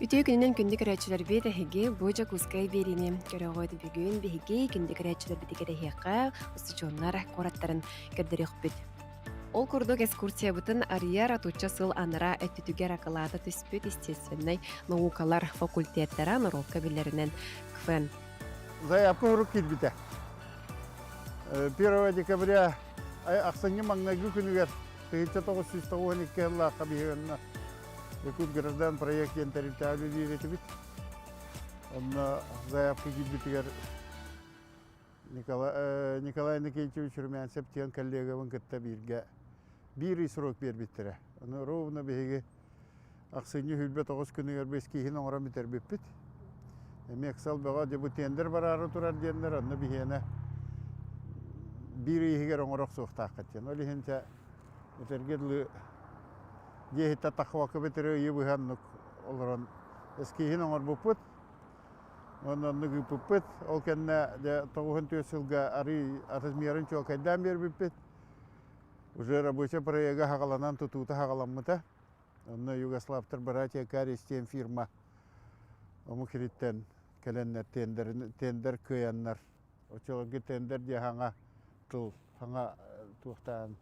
Ütüğü gününün gündük öğretçiler bir dehigi, boyca kuzgay berini, köröğüydü bugün behigi, gündük öğretçiler bitikere hiyaqa, usuconlar korattарын görderi xübüt. Ол курдук экскурсиябытын арияр атуча сыл анара өттүтүгер акылаата түспүт естественный наукалар факультеттері норолка билеринен кфен. Заявка урок килбите. 1 декабря аксанги маңнагы күнүгер 1992 жылы кабиһенна Якут граждан проект территориальный бит. Он заявка килбитигер Николай Никитичевич Румянцев тен коллегавын кытта бирге бир срок бербиттере. Аны ровно беге аксыны хүлбе 9 күнүгер 5 кийин оңра битер биппит. Мексал бага дебу тендер барары турар дендер аны бигене бир ийгер оңрок суктак кеттен. Оле хенче этергедлы дехита тахвакы битере ебыганнык олорон эскийин оңор буппут. Онан ныгы пуппут, ол кенне де 9 сылга ари размерын чокайдан бербиппит. Уже рабочий проекта хагаланан тутута хагаламмыта. Онна Югославтар братья Каристен фирма. Омухриттен келеннер тендер көяннар. Очолги тендер де ханга тыл, ханга тухтан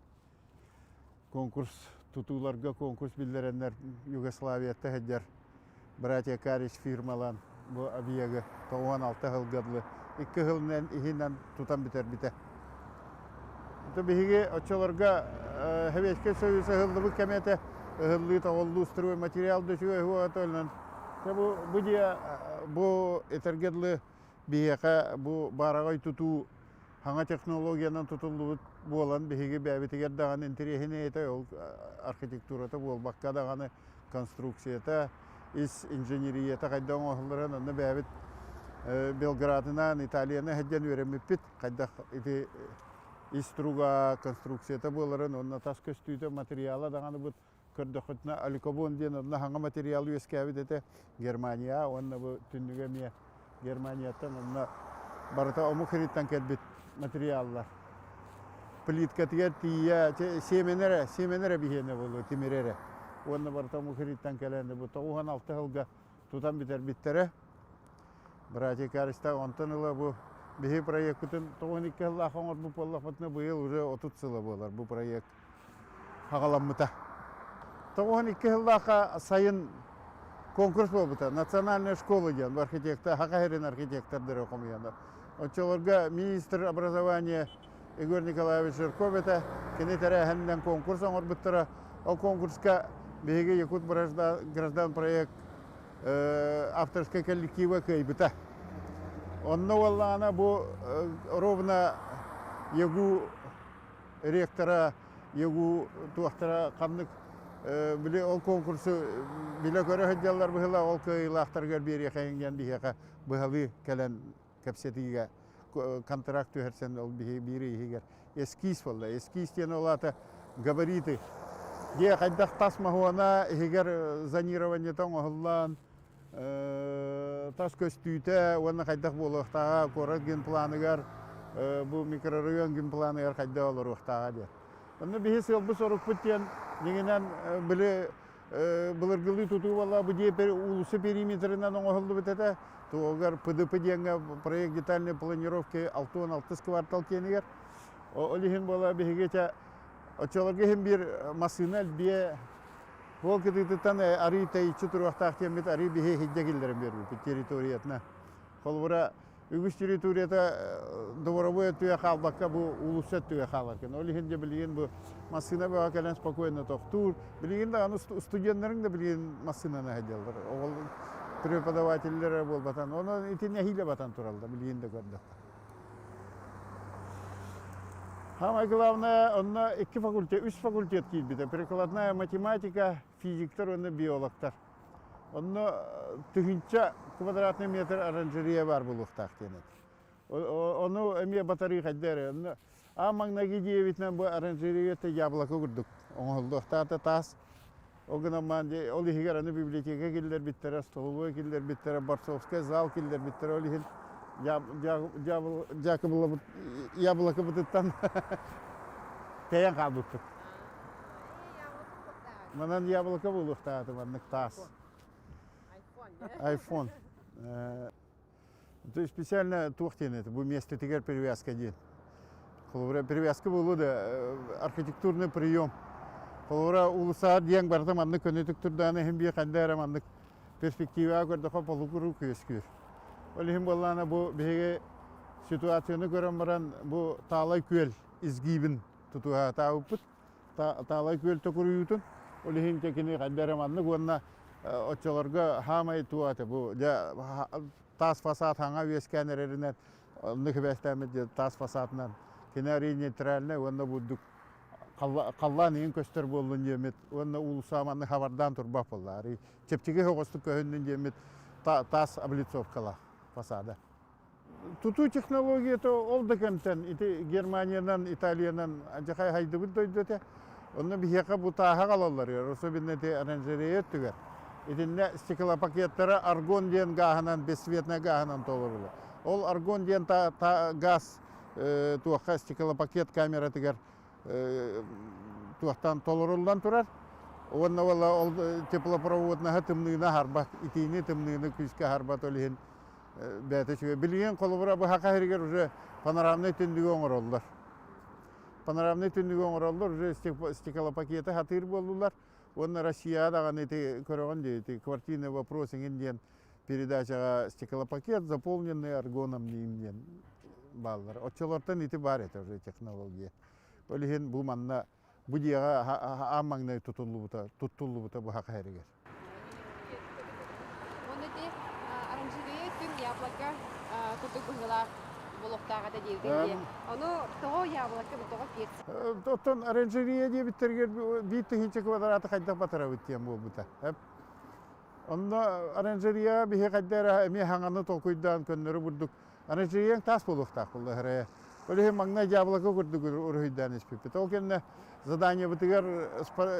конкурс тутуларга конкурс билдереннер Югославиятта хеджер братья Карис фирмалан. Bu abiyaga 16 yıl gadlı. 2 yıldan ihinden tutan biter bite. Tabii açılarga heveske soyusa hıllı bu kemete hıllı tavallı stroy materyal düşüyor bu atölden. Bu diye bu etergedli biyaka bu baragay tutu hangi teknolojiyadan tutuldu bu olan bihige bebetiger dağın interiyehine ete yol arkitekturata bu bakka dağını konstruksiyata is inženeriyete kayda oğulların anı bebet Belgrad'ından İtalya'na hediyen veremepit kayda iti istruga konstruksiyete buların onunla tas köstüyde materyala dağını bu kırdakıtına alikobon diyen onunla hangi materyal üyeskabit ete Germaniya onunla bu tünnüge miye Germaniyattan onunla barata omukiritten kelbit materyallar plitka tiger tiya semenere bihene bolu timirere Onunla barata muhiritten kelende bu 96 yılga tutan biter bittere. Bratья Karista ondan yıla bu bihi proyektin 92 yılla ağır bu pollafatına bu yıl уже 30 yıla bolar bu proyekt hagalanmıta. 92 yılla sayın konkurs bolbuta. Naциональная школа diyen arxitekta, haqaherin arxitektordur okumuyanda. Oçolarga ministr образования Игорь Николаевич Жирков ete kene terehenden konkurs oңor bittira. O konkurska Беге Якут граждан проект авторского коллектива Кайбыта. Онно валлана бу ровно ягу ректора, ягу туахтара камнык биле ол конкурсы биле көрө хәҗҗаллар быһыла ол кыйлактарга бери хәйгән дияка быһылы калан капсетига контракт hersen ол бери хигер эскиз валла эскиз тен олата габариты Где кайдах тасма хуана егер зонирование там оглан тас көстүйте оны кайдах болуктага корат генпланыгар бу микрорайон генпланыгар кайда олор уктага де. Оны бихи сылбы сорук путтен дегенен биле былыргылы туту вала бу де улусы периметринен оңолду битете тогар ПДП деңге проект детальной планировки 6-6 квартал кенигер. Олихин бола бихигече Açılarga hem bir masinal bir volketitan arita içi turuqtaq temit ari bihe hidjagillerim berdi bu territoriyatna. Kolbura ügüç territoriyata dоворовое tuya qalbakka bu ulusat tuya qalarken. Olihin de bilgen bu masina bu akalan spokойно toqtur. Bilgen de аны studentlerin de bilgen masinana hediyalar. Oğul prepodavateller bolbatan. Onu itine hile batan turalda bilgen de gördü. Самое главное, он на 3 факультет килбиде. Прикладная математика, физиктор, он биологтар. Он на 1000 квадратный метр оранжерея бар булуктак денет. Onu эме батарея хаддере. А маңнаги девитнен бу оранжереяте яблоко курдук. Оңолдуктата тас. Огына манде олихигер аны библиотека килдер биттере, столовой килдер биттере, борцовская зал килдер биттере олихин. Яблоко бутыттан таян калбыттык. Манан яблоко булуктааты маннык тас. iPhone. То есть специально тухтен это, bu место тигер перевязка ден. Холора перевязка болу да архитектурный прием. Холора улуса диен барда манны көнөтүк турданы хем бие кандара манны перспектива көрдө хополу куру көскүр. Олихим боллана бу беге ситуацияны көрөм баран бу таалай күл изгибин тутуа таупут таалай күл токуруютун. Олихим текини кандара манны гонна очолорго хамай туата бу тас фасад ханга вескенереринен нөхбестемет тас фасадынан кинари нейтральный онна будук қаллан ең көстер болдun жемет онна улусаманны хабардан турбап боллар чепчиге хогостук көһүнүн жемет тас облицовкала фасада туту технология то ол декентен ити Германиянан Италиянан ажакай хайдыбыт дойдоте онна бихека бутаха калалар особенно те оранжерея түгер итинне стеклопакеттері аргон ден гаханан бесцветный гаханан толырылы ол аргон ден газ туаққа стеклопакет камера тигер туақтан толырылдан турар онна вала ол теплопроводнаха тымныйна харбат итини тымныйны күскө харбат олихин бәтешіге білген қолыбыра бұл хақа хергер уже панорамный түндігі оңыролдар панорамный түндігі оңыролдар уже стеклопакеті хатыр болдылар онна Россиядаган эти көрөгөн эти квартирный вопрос индиен передачага стеклопакет заполненный аргоном дейм балдар очолортон ити бар это уже технология олихин бу манна бу дияга аммаңнай туттулубута бу хака херигер Оннете оранжерея түн яблоко курдук быгыла болохтага да дейди. Ону того яблоко бутога пец. Тоттон оранжерея дебиттергер битти хинче квадраты кайда батара биттен болбута. Онда оранжерея бихе кайдара эми хаңаны толкуйдан көннөрү бурдук. Оранжереяң тас болохтак булды хре. Оле маңна яблоко курдук уруйдан испипет. Олкенне задание битигер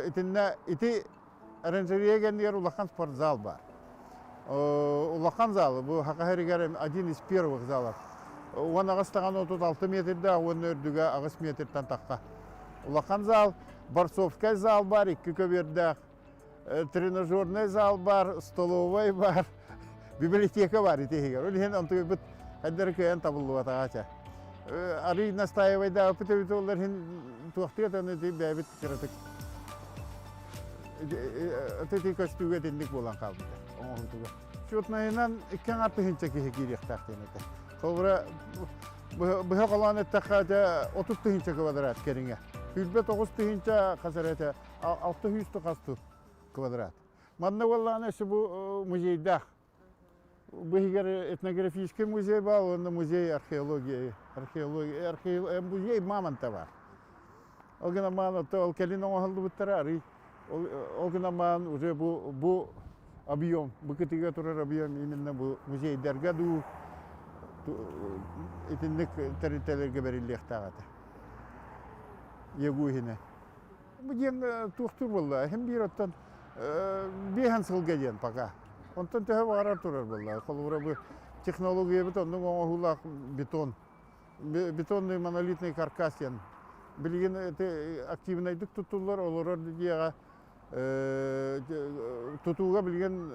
итинне ити оранжерея гендер улахан спортзал бар. Улахан залы бу хакахеригер один из первых залов. Он ағыстаған 36 метрді, он өрдігі ағыс метрден таққа. Улақан зал, борцовкай зал бар, 2 көберді, тренажерный зал бар, столовой бар, библиотека бар. Олген онтығы бұт әддері көйен табылды батағача. Ары настаивайда өпіті олар туақты етені бәбіт кіратық. Өтеті көстіге дендік болан қалды. Шотнайынан 2 арты хинче керек тақтен. Sonra bu kalan ettaqada 30 tühinçe kvadrat keringe. Hülbet 9 tühinçe kasarete 600 kastı kvadrat. Manna vallahi bu muzeyde. Bu higer etnografический muzey var, onda muzey arkeoloji, muzey Mamanta var. O gün aman o kelin oldu bitirari. O gün aman уже bu объем, bu ketiga turar объем именно bu muzey dergadu итинник территориялерге берилек тагаты. Егуhine. Bu ден тухтур булла. Hem bir otan бихан сылга ден пока. Онтон төһө барар турар булла. Колура бу технология бит ондун оңулак бетон. Бетонный монолитный каркас ден. Билген активный туттулар олар дияга тутууга билген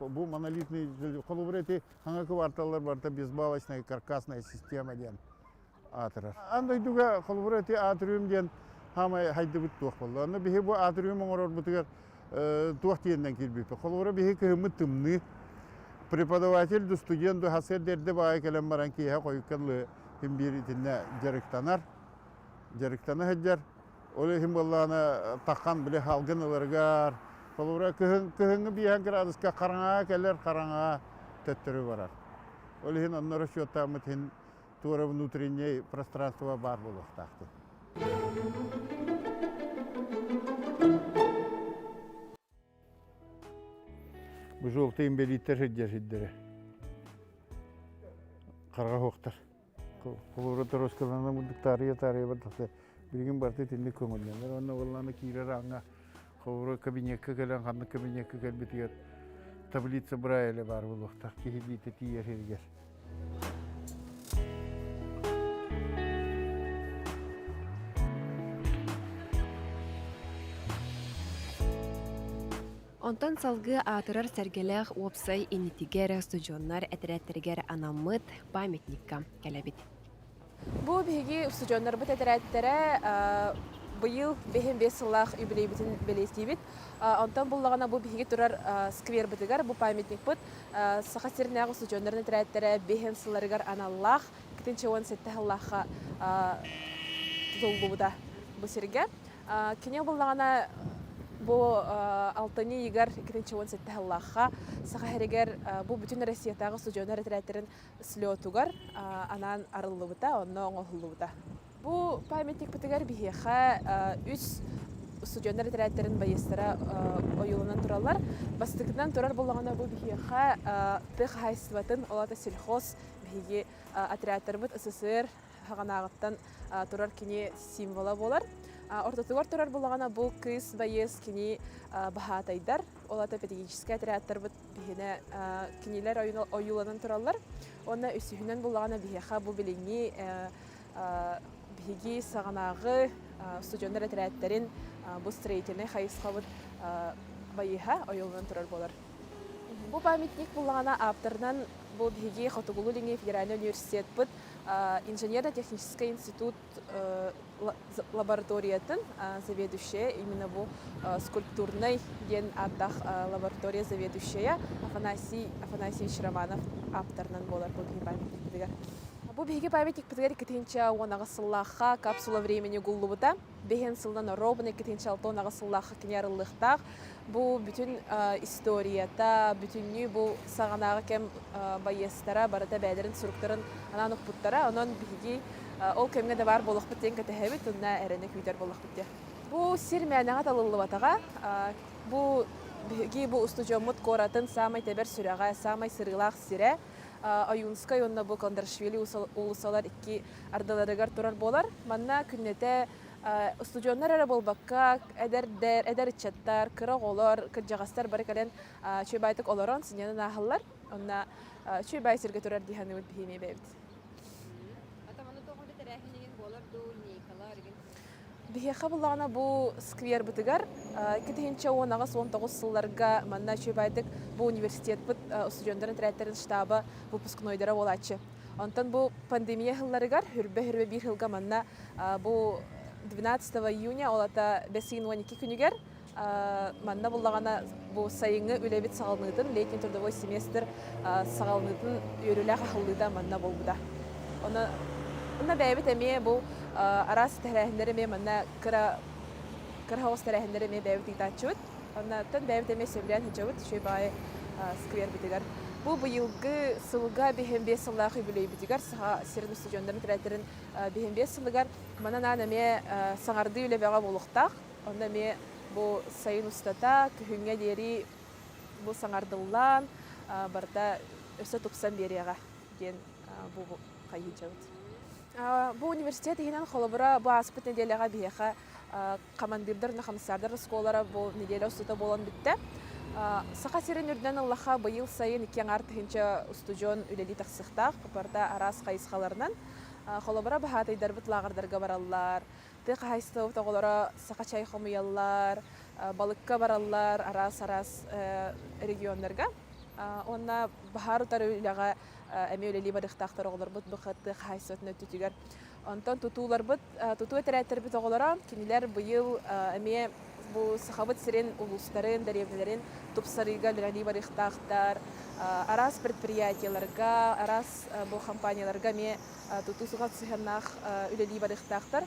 бу монолитный колубрети ханга кварталлар барта безбалочная каркасная система ден атырар. Андай дуга колубрети атриум ден хамай хайдыбыт туак болду. Аны бихи бу атриум оңорор бутугар туак диенден килбипи. Колубре бихи кыһымы тымны преподаватель ду студент ду хасер дерде баай келем баран киһа койукканлы химбиритинне жарыктанар. Жарыктана хаджар Оле химбалланы таққан біле халгын ылыргар. Колура кыһыңы биян градуска қараңа келер қараңа төттөрү барар. Оле хин оннора шоттамыт хин тура внутренний пространство бар болук тақты. Бу жолты имбелиттер хиджер. Қарға хоқтар. Колура тороскаланы мұдық тария бардықты. Билген барты тенде көңілдендер. Онна оланы кирер аңа қовыры кабинетке келен, қанды кабинетке келбетігер таблица Брайле бар болуқтақ. Кехедейті тиер хергер. Онтон салгы атырар сәргеләх уопсай инитигер студионнар әтерәттергер анаммыт памятникка кәләбит. Бу биһиги студионнар бут этерәттәре быйыл бехен бесыллах юбилейбитин белестибит. Онтон буллагана бу биһиги турар сквер битигер, бу памятник бут. Саха сирнәгы студионнарын этерәттәре бехен сылларыгар аналлах, китенче 17-ллахка тутулбуда бу сирге. Кине буллагана бу алтыны егер 2-17-ллахка саха херегер бу бүтүн Россиядагы студионнар этерәттерин слетугар анан арыллыбыта, онно оңоллыбыта. Бу памятник битигер биһиха үс студионнар этерәттерин байыстара оюлунан туралар. Бастыгынан турар буллагана бу биһиха тых хайстватын олата сельхоз биһиги отрядтарбыт СССР хаганагыттан турар кини символа болар. Ортотугар турар буллагана бу кыз байыз кини бахатайдар, олата педагогический отрядтар бит бихине кинилер оюланан туралар. Онна үсүһүнөн буллагана биһиха бу билини биһиги саганагы студиондар отрядтарын бу строительный хайыскабыт байыха оюланан турар болар. Бу памятник буллагана автордан бу биһиги Хотугулу федеральный университет бит инженерно-технический институт лабораториятын заведующая, именно бу скульптурный ген аттах лаборатория заведующая Афанасьевич Романов авторнан болар бу памятник битигер. Бу биһиги памятник битигер 2-сыллахка капсула времени гуллубута, бехен сылдан робны 2-6 сыллахка кинярыллыктак. Бу бүтүн историята, бүтүннү бу саганагы кем байыстара барата бәдерин суруктарын анан укпуттара, анан биһиги ол кемге де бар болох битен кетебит, унна эрене күйтер болох битте. Бу сир мәнәгә талыллыбатага, бу биһиги бу студиомут коратын самай тебер сүрәгә, самай сырылак сире, Аюнскай онна бу Кондрашвили улусалар икки ардаларыгар турар болар. Манна күннете студионнар әрі болбаққа әдер итчаттар, кырық олар, кыржағастар бары кәлен чөйбайтық оларан синенін ағылар. Онна чөйбай сірге тұрар дейханы өт бейме бәйбіт. Атаманы тоғын бітер әхінеген болар ду нейкалар еген? Бихеха бұлағына бұл сквер бітігар. 2019 сылларға манна чөйбайтық бұл университет бұт студиондарын тірәттерін штабы выпускнойдара олачы. Онтан бұл пандемия хылларыгар, хүрбе бір хылға манна бұл 12 июня олата 5-12 күнігер манна бұллағана бұл сайыңы үлебет сағалынытын, летний трудовой семестр сағалынытын өрілі қақылыда манна болбуда. Онна бәйбет әме бұл арас тәрәхіндері ме манна кырхауыз тәрәхіндері ме бәйбет итатчуыт. Онна тән бәйбет әме сөйлән хеджауыт, шөй бай сквер бітігер. Бу быйылгы сылга бихембе сыллахы бүлей битигар саха сирин студиондарын тирәтерин бихембе сылгар манана нәме саңарды үле бага булуктак. Онда ме бу сайын устата күнгә дери бу саңардыллан барда өсө 90 берияга ген бу кайычат. Бу университет игенен холобра бу аспыт неделяга бияха командирдар нахамсардар школалары бу неделя устата болон битте. Саха сирен үрден Аллаха быйыл сайын иккен артыхынча студион үлели тақсықтақ, папарда арас қайысқаларынан. Холобара бахатайдар бұтлагардарга бараллар, тек хайстау тоғылара саха чай хомыяллар, балыққа бараллар арас регионларға. Онна бахар утар үліға әме үлели барықтақтар оғылар бұт бұқытты хайстауытын өттігер. Онтан тутулар бұт, туту әтірәттер бұт оғылара, кенелер быйыл әме бу сахабыт сирен улустарын, дәревнелерін тупсарыга үлели барықтақтар, арас предприятияларға, арас бу компанияларға ме тутусуға цеханнақ үлели барықтақтар.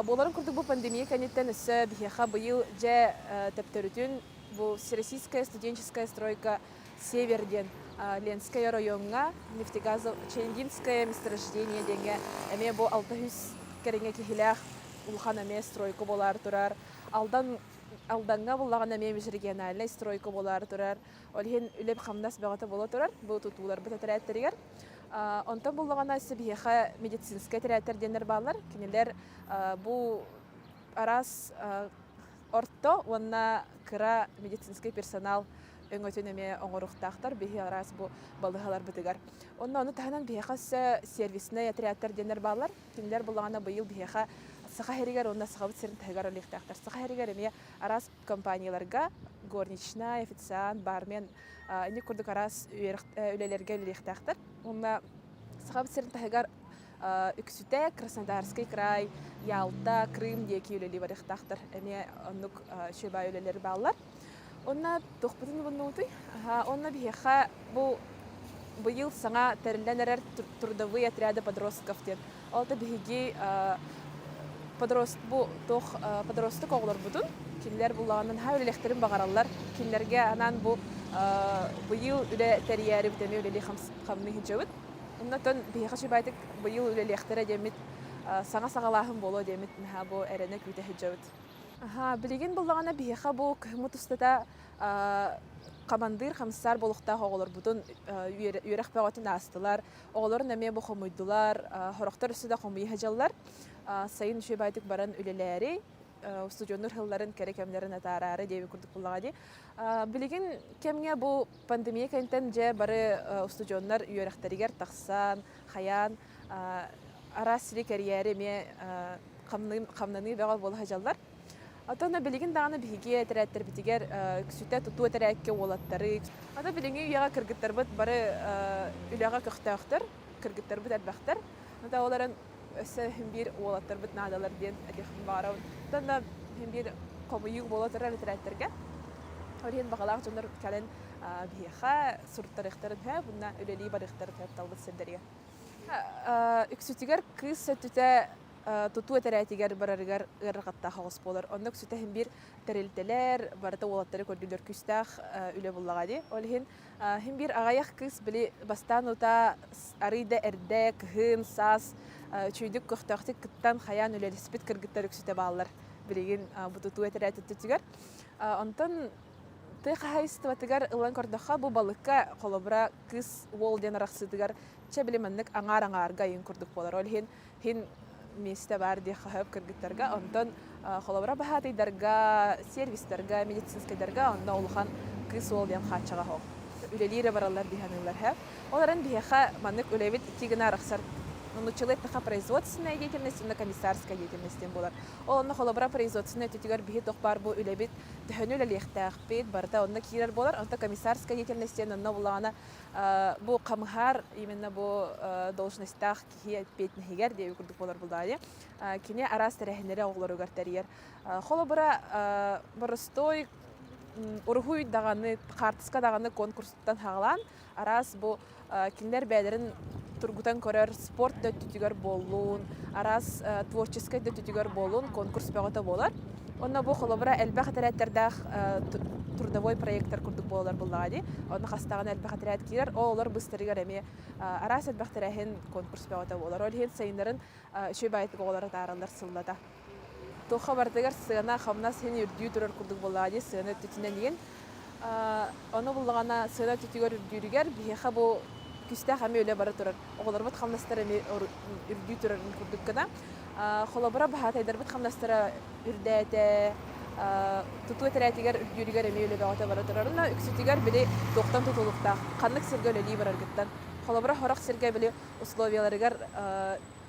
Боларын күрдік бу пандемия кәнеттен үсі бихеха быйыл жә тәптөрітін бу Всероссийская студенческая стройка Северден Ленская районға нефтегазо-Челендинское месторождение денге әме бу 600 кәріңе кехілях улхан әме стройка болар тұрар. Алданға болағын әме региональный стройка болар тұрар. Олхен үлеп қамнас бағаты бола тұрар. Бұл тұтулар бұт әтірәттерігер. Онтан болағына өсі бейеқа медицинская тірәттерденер балар. Кенелер бұл арас орто, онна кыра медицинский персонал өңөтін әме оңырықтақтар, бейе арас бұл балығалар бұтығар. Онна оны тағынан бейеқа сервисіне тірәттерденер балар. Кенелер болағына бұйыл бейеқа саха херигер онна сахабыт серин тагар олихтахтар. Саха херигер эме арас компанияларга горничная, официант, бармен эне курдук арас үлелерге олихтахтар. Онна сахабыт серин тагар үксүтэ Краснодарский край, Ялта, Крым деки үлели барихтахтар. Эме оннук шөбай үлелер баллар. Онна тохпутун буннутой. Онна бихеха бу быйыл саңа тәрелләнерер трудовые отряды подростков ден. Алты биһиги подросток оғлар будун. Киллер булаганын ха үлелехтерин багараллар. Киллерге анан бу быйыл үле тәрияри битеме үлели хамны хиҗәвит. Оннан биһига шибайтык быйыл үлелехтере демит саңа сагалаһын боло демит ха бу эрене күтә хиҗәвит. Билеген булагана биһига бу кымыт устата командир хамсар болукта оголор бутун үйрәк пәгатын астылар. Оголор нәме бу хомуйдулар, хорохтар үсүдә хомуй хаҗаллар. Сайын шөбайтык баран үлеләре, студионнар хылларын керекемләрен атарары дип күрдек булагады. Билеген кемгә бу пандемия кентен же бары студионнар үйрәктәргә тахсан, хаян, арасли карьере ме камнаны бәгә бул хаҗаллар. Атана билеген даганы биһиге терәттер битигер күсүтә туту терәккә олаттары. Ата билеген яга кыргыттар бит бары үләгә көхтәхтер, кыргыттар бит әлбәхтер. Ата оларын өсә бир олаттар бит надалар дигән әдихим бара. Танда бир комыйы болатыр әле терәттергә. Орен багалак җоннар кален биһига сурттарыхтар һә бунна үләли барыхтар талбыт сендәргә. Үксүтигер кыз сөтүтә туту терәтигер бараргар ыргатта хагыс болар. Оннак сүтәһен бир терелтеләр, барда олаттары көрдүлөр күстәх үле буллагады. Олһин һәм бир агаяк кыз били бастан ута арыйда эрдәк, хын, сас, чөйдүк көхтәхтик кыттан хаян үле спит кыргыттар үксүтә баллар. Билеген бу туту терәтигер. Онтан тыхайстыватыгар ылан кордоха бу балыкка колобра кыз волден рахсытыгар чебилеменник аңар-аңарга ин курдук болар. Олһин хин месте бар ди хаб кыргыттарга онтон холобра бахатыйдарга сервистерга медицинскайдарга онда улхан кыз ол дем хачага хо үлелире бараллар диханылар хаб оларын биха маннык үлебит кигена рахсар началет таха производственная деятельность и комиссарская деятельность болар олны холобра производственная тетигар бихи тохпар бу үлебит дөхөнүл лехтахпет барда онда кирер болар онда комиссарская деятельность онда булана бу камхар именно бу должностях кихи петнигер деп күрдүк болар булдады. Кине арас терехнере оглору гартарьер. Холобра боростой ургуй даганы картыска даганы конкурстан хагалан арас бу киндер бәдерин тургутан көрөр спорт дөттүгөр болуун, арас творческий дөттүгөр болуун конкурс бөгөтө болар. Онна бу холобра элбе хатараттердах трудовой проекттер курдук болар булады. Онна хастаган элбе хатарат кирер, олар быстырыгар эми арас элбе хатарахын конкурс бөгөтө болар. Ол хен сайындарын шөбайт голар таралар сыллата. То хабардагар сыгана хамна сен үрдүү турар курдук булады, сыгана түтүнөн деген. Оны булгана сыгана түтүгөр үрдүүрүгөр биха бу күстә хәме үле бара турар. Оглар бит хамнастар эми үрдүү турар курдук кына. Холобра бахатайдар бит хамнастара үрдәтә туту терәтигәр үрдүүрүгөр эми үле бата бара турар. Уна үксүтигәр били токтан тутулукта канлык сергә үле бара гыттан. Холобра хорак сергә били условияларыгар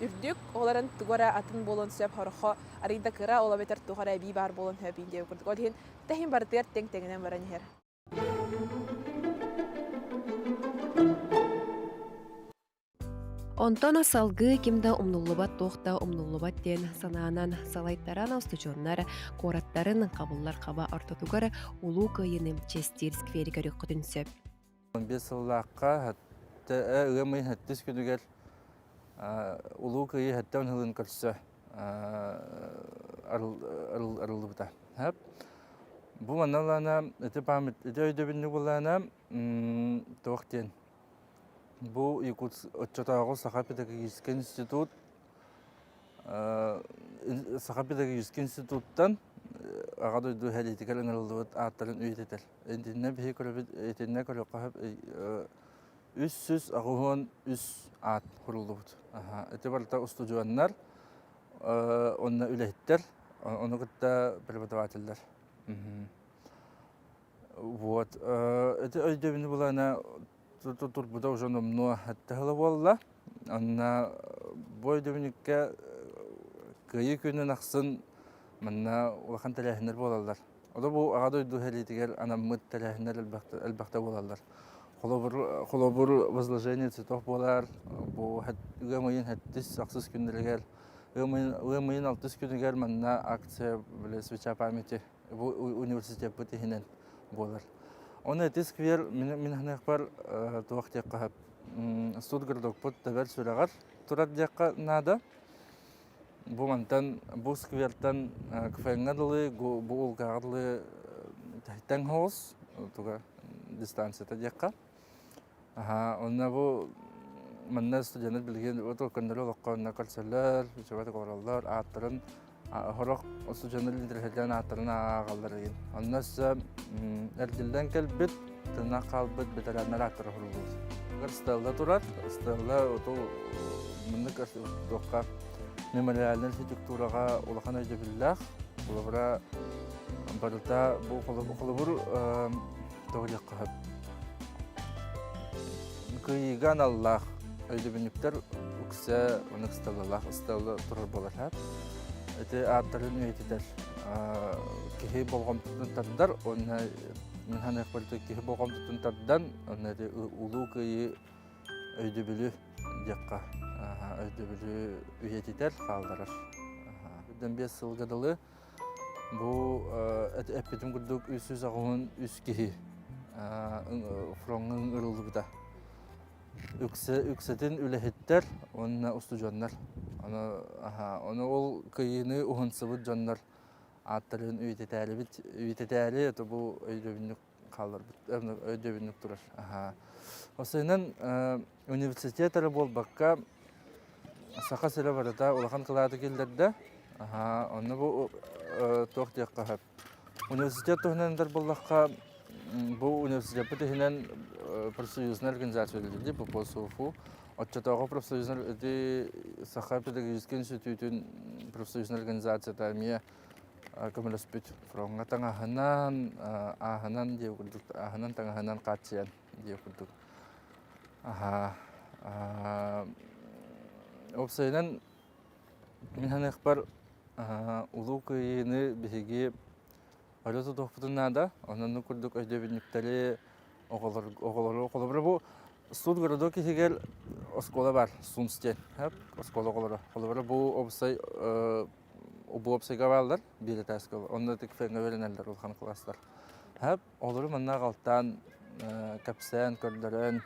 үрдүк оларын тугара атын болон сөп хорохо арыйда кыра ола бетер тугара би бар болон хөбин деп күрдүк. Ол хин тәһин бар тер тең-теңенен баран хер. Онтон салгы кимда умнуллубат тохта умнуллубат ден санаанан салайттаран астучоннар кораттарын кабыллар каба ортотугар улуу кыйыным честир скверига рюккутун сөп. 15 сыллаққа хатта ըгымый хаттыс күдігер улуу кыйы хаттан хылын кырсы арылыбыта. Бу маналана эти память эти өйдөбүнү булана тоқтен. Бу Якутск отчетагы Саха-педагогический институт Саха-педагогический институттан агады ду хәлитикәл аңырылдыбыт аттарын өйтетер. Эндинне бихи көрөбит этинне көрөккәһәп 300 агыгын 3 ат курулдыбыт. Эти барта студионнар онна үлеттер, оны кытта преподавательдер. Вот. Это өйдөбүнү булана турбуда уже много оттягла волла. Она бойдовника кыйы күнүн аксын манна улахан телехинер болалар. Ода бу ага дойду хелитигер анаммыт телехинер элбакта болалар. Холобур возложение цветов болар, бу гымыйын хаттис аксыз күндерегер, гымыйын алтыс күндерегер манна акция биле свеча памяти бу университет бутихинен болар. Оны эти сквер мен ханахпар туактек кахап Студгардок пут табер сүрәгәр турат дияққа нада. Бу мантан бу сквертан кфенгадылы бу улгадылы тахтан хос туга дистанцията дияққа. Онна бу манна студенттер билген ото көндөрө локконна калсалар, жабат кораллар, аттырын хорок студенттер лидерлерден аттырын агалларын. Оннаса эрдилден келбит тына калбыт бетераннар аттыры хурулус. Стелла турат, стелла ото мындык доққа мемориальный архитектурага улахан айдабиллах, улабра барыта бу холобур тоғылық қағып. Кыйган Аллах айдабинниктер үксе онык стеллалах, стелла турар болар хап. Эти аттарын өйтедер. Кихи болғам тұтын тардар, оны мен ханық барды кихи болғам тұтын тардан, оны улу кыйы өйдөбілі декқа, өйдөбілі үйететер қалдарар. Бүдден 5 сылғадылы бұл әппетім күрдік үсіз ағуын үс кихи фронғын ұрылығыда. Үксетін үләхеттер, онына ұсты жондар. Оны ол кыйыны ұғынсыбыт жондар. Аттарын үйететәлі, бұл өйдөбінлік қалар, өйдөбінлік тұрар. Осыйнан университеттері бол баққа сақа сірі барыда олақан қылады келдерді. Оны бұл тоқ дейік қағып. Университет тұхынандар болаққа бұл университет бұтығынан профсоюзный организация өділді, бұл ПОСУФУ. Отчетағы профсоюзный өді сақа педагогический институтын профсоюзный организация тәмия көміліс бүт. Фронға таңағынан деу күрдік, ағынан таңағынан қатсиян деу күрдік. Опсайынан мен ханық бар ұлу күйіні бігеге өлі тұтықпытынада, онын күрдік өйдебініктері оғылары бұл Студ городок егер оскола бар, Сунстен, оскола оғылары. Оғылары бұл опсай Обу опсайга балдар, бире таскал. Онда тек фенге веренелдер улхан класстар. Олары манна галтан капсен, көрдөрөн,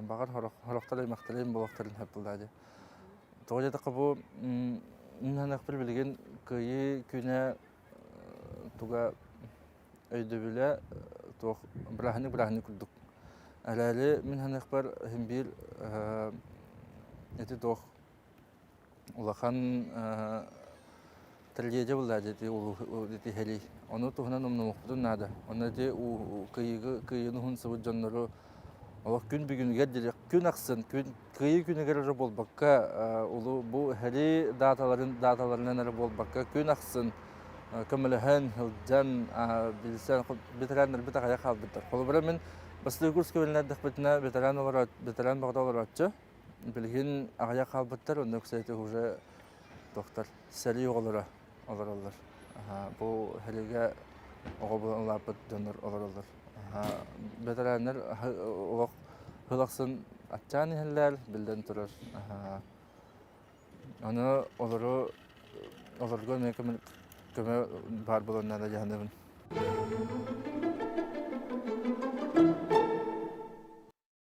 багар хорохталай макталайын болоқтарын хеп булдади. Тоғыда тақы бұл үнханақ бір білген күйі күне туға өйдөбілі бірахыны күрдік. Әләлі үнханақ бір хембір әті тоқ улахан Трагедия была, дети хели. Оно тухна нам мухтун нада. Оно де у кыйыны хунсабы жаннары. Аллах күн бүгін гердер күн аксын, кыйы күнегер бол бакка улу бу хели даталарынан ары бол бакка күн аксын. Көмөлөһөн хылжан билсен ветерандар бит ая калбыттар. Колбара мен басты курс көбөлнөрдүк битне ветеран багдалар атчы. Билген ая калбыттар, онда ксайты уже доктор Сәли оғылары олар. Бұл хәліге оғы болан лапыт дөнір олар. Ветерандар ғылақсын атчаны хәлләр білден тұрар. Оны оларға көмі бар боланнада жағындығын.